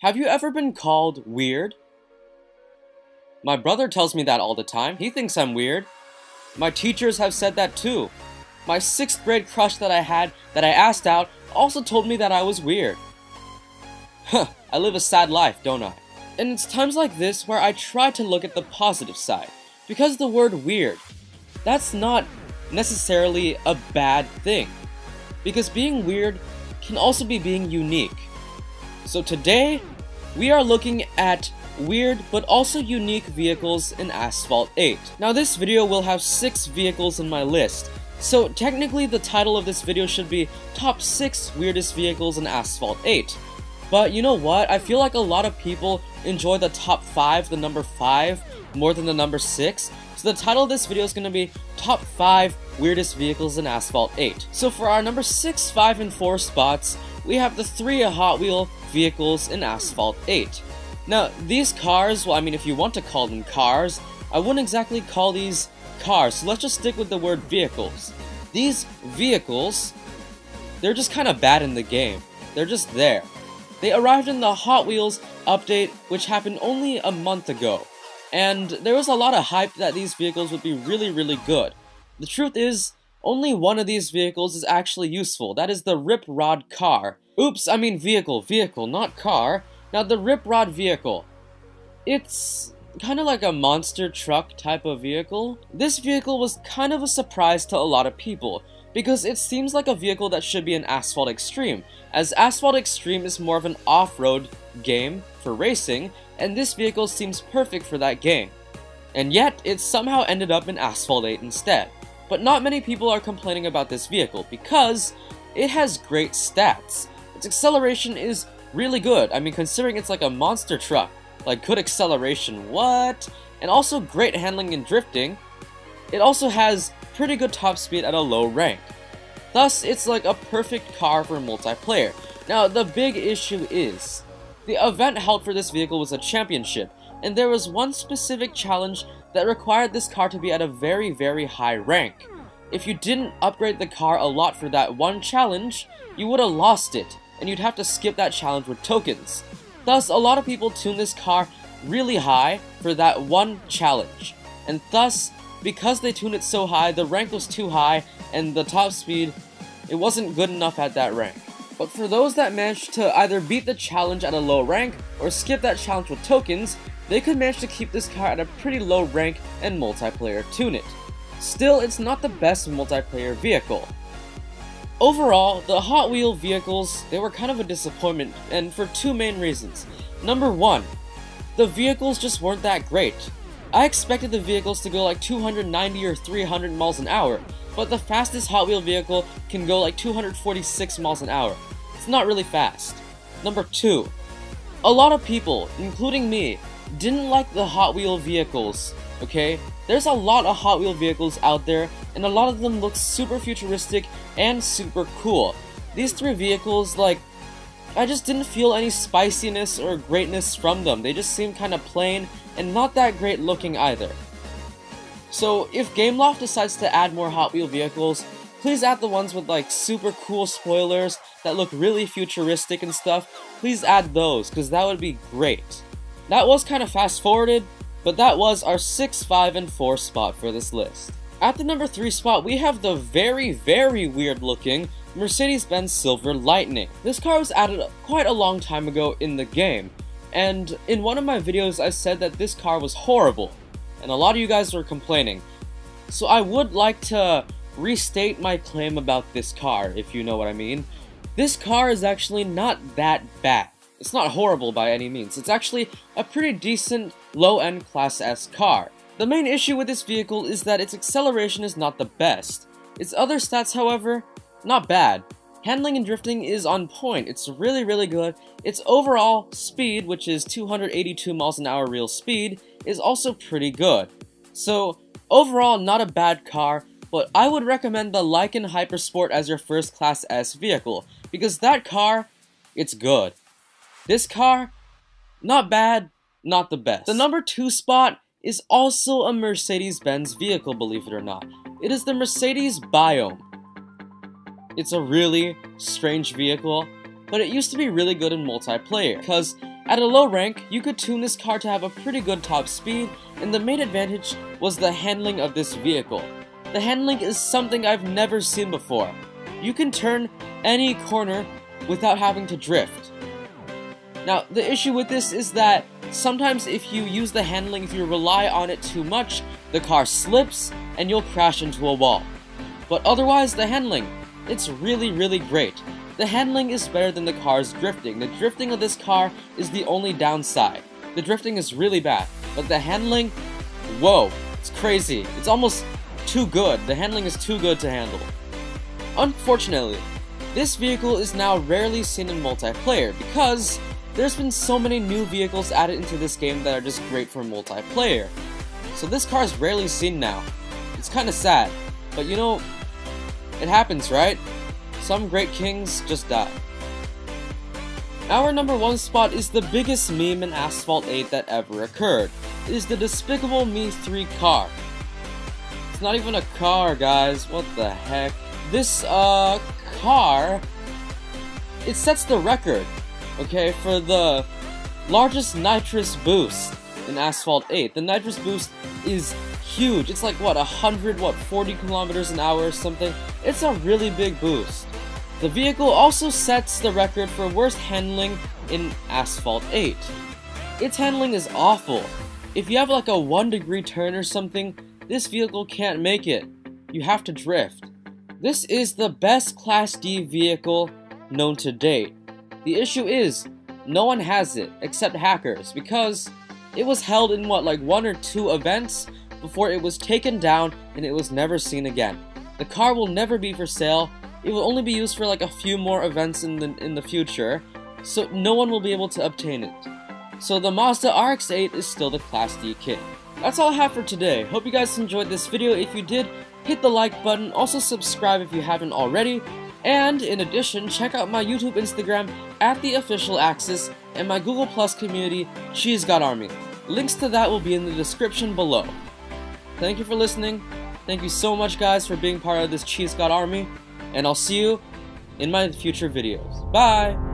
Have you ever been called weird? My brother tells me that all the time. He thinks I'm weird. My teachers have said that too. My 6th grade crush that I had, that I asked out, also told me that I was weird. Huh, I live a sad life, don't I? And it's times like this where I try to look at the positive side. Because the word weird, that's not necessarily a bad thing. Because being weird can also be being unique. So today, we are looking at weird but also unique vehicles in Asphalt 8. Now this video will have 6 vehicles in my list, so technically the title of this video should be Top 6 Weirdest Vehicles in Asphalt 8. But you know what, I feel like a lot of people enjoy the top 5, the number 5, more than the number 6, so the title of this video is going to be Top 5 Weirdest Vehicles in Asphalt 8. So for our number 6, 5, and 4 spots, we have the 3 Hot Wheel vehicles in Asphalt 8. Now, these cars, well, I mean, if you want to call them cars, I wouldn't exactly call these cars, so let's just stick with the word vehicles. These vehicles, they're just kind of bad in the game. They're just there. They arrived in the Hot Wheels update, which happened only a month ago, and there was a lot of hype that these vehicles would be really good. The truth is, only one of these vehicles is actually useful. That is the Rip Rod car. Oops, I mean vehicle, not car. Now the Rip Rod vehicle, it's kind of like a monster truck type of vehicle. This vehicle was kind of a surprise to a lot of people, because it seems like a vehicle that should be in Asphalt Extreme, as Asphalt Extreme is more of an off-road game for racing, and this vehicle seems perfect for that game. And yet, it somehow ended up in Asphalt 8 instead. But not many people are complaining about this vehicle, because it has great stats. Its acceleration is really good. I mean, considering it's like a monster truck. Like, good acceleration, what? And also great handling and drifting. It also has pretty good top speed at a low rank. Thus, it's like a perfect car for multiplayer. Now, the big issue is, the event held for this vehicle was a championship, and there was one specific challenge that required this car to be at a very high rank. If you didn't upgrade the car a lot for that one challenge, you would have lost it, and you'd have to skip that challenge with tokens. Thus, a lot of people tune this car really high for that one challenge, and thus, because they tuned it so high, the rank was too high, and the top speed, it wasn't good enough at that rank. But for those that managed to either beat the challenge at a low rank, or skip that challenge with tokens, they could manage to keep this car at a pretty low rank and multiplayer tune it. Still, it's not the best multiplayer vehicle. Overall, the Hot Wheel vehicles, they were kind of a disappointment, and for 2 main reasons. Number 1, the vehicles just weren't that great. I expected the vehicles to go like 290 or 300 miles an hour, but the fastest Hot Wheel vehicle can go like 246 miles an hour. It's not really fast. Number 2, a lot of people, including me, didn't like the Hot Wheel vehicles, okay? There's a lot of Hot Wheel vehicles out there, and a lot of them look super futuristic and super cool. These 3 vehicles, like, I just didn't feel any spiciness or greatness from them. They just seemed kind of plain and not that great looking either. So if Gameloft decides to add more Hot Wheel vehicles, please add the ones with like super cool spoilers that look really futuristic and stuff. Please add those, because that would be great. That was kind of fast forwarded, but that was our 6, 5, and 4 spot for this list. At the number 3 spot, we have the very weird looking Mercedes-Benz Silver Lightning. This car was added quite a long time ago in the game, and in one of my videos I said that this car was horrible, and a lot of you guys were complaining. So I would like to restate my claim about this car, if you know what I mean. This car is actually not that bad. It's not horrible by any means. It's actually a pretty decent low-end Class S car. The main issue with this vehicle is that its acceleration is not the best. Its other stats, however, not bad. Handling and drifting is on point. It's really good. Its overall speed, which is 282 miles an hour real speed, is also pretty good. So overall, not a bad car, but I would recommend the Lykan Hypersport as your first Class S vehicle, because that car, it's good. This car, not bad, not the best. The number 2 spot is also a Mercedes-Benz vehicle, believe it or not. It is the Mercedes Biome. It's a really strange vehicle, but it used to be really good in multiplayer, because At a low rank, you could tune this car to have a pretty good top speed, and the main advantage was the handling of this vehicle. The handling is something I've never seen before. You can turn any corner without having to drift. Now, the issue with this is that sometimes if you use the handling, if you rely on it too much, the car slips and you'll crash into a wall. But otherwise, the handling, it's really great. The handling is better than the car's drifting. The drifting of this car is the only downside. The drifting is really bad, but the handling, whoa, it's crazy. It's almost too good. The handling is too good to handle. Unfortunately, this vehicle is now rarely seen in multiplayer because there's been so many new vehicles added into this game that are just great for multiplayer. So this car is rarely seen now. It's kind of sad, but you know, it happens, right? Some great kings just die. Our number 1 spot is the biggest meme in Asphalt 8 that ever occurred. It is the Despicable Me 3 car. It's not even a car, guys. What the heck? This car, it sets the record, okay, for the largest nitrous boost in Asphalt 8. The nitrous boost is huge. It's like what, 40 kilometers an hour or something. It's a really big boost. The vehicle also sets the record for worst handling in Asphalt 8. Its handling is awful. If you have like a 1 degree turn or something, this vehicle can't make it. You have to drift. This is the best Class D vehicle known to date. The issue is, no one has it except hackers because it was held in what, like 1 or 2 events before it was taken down and it was never seen again. The car will never be for sale. It will only be used for like a few more events in the future, so no one will be able to obtain it. So the Mazda RX-8 is still the Class D king. That's all I have for today. Hope you guys enjoyed this video. If you did, hit the like button. Also subscribe if you haven't already. And in addition, check out my YouTube, Instagram @TheOfficialAxis and my Google Plus community, Cheese God Army. Links to that will be in the description below. Thank you for listening. Thank you so much, guys, for being part of this Cheese God Army. And I'll see you in my future videos. Bye!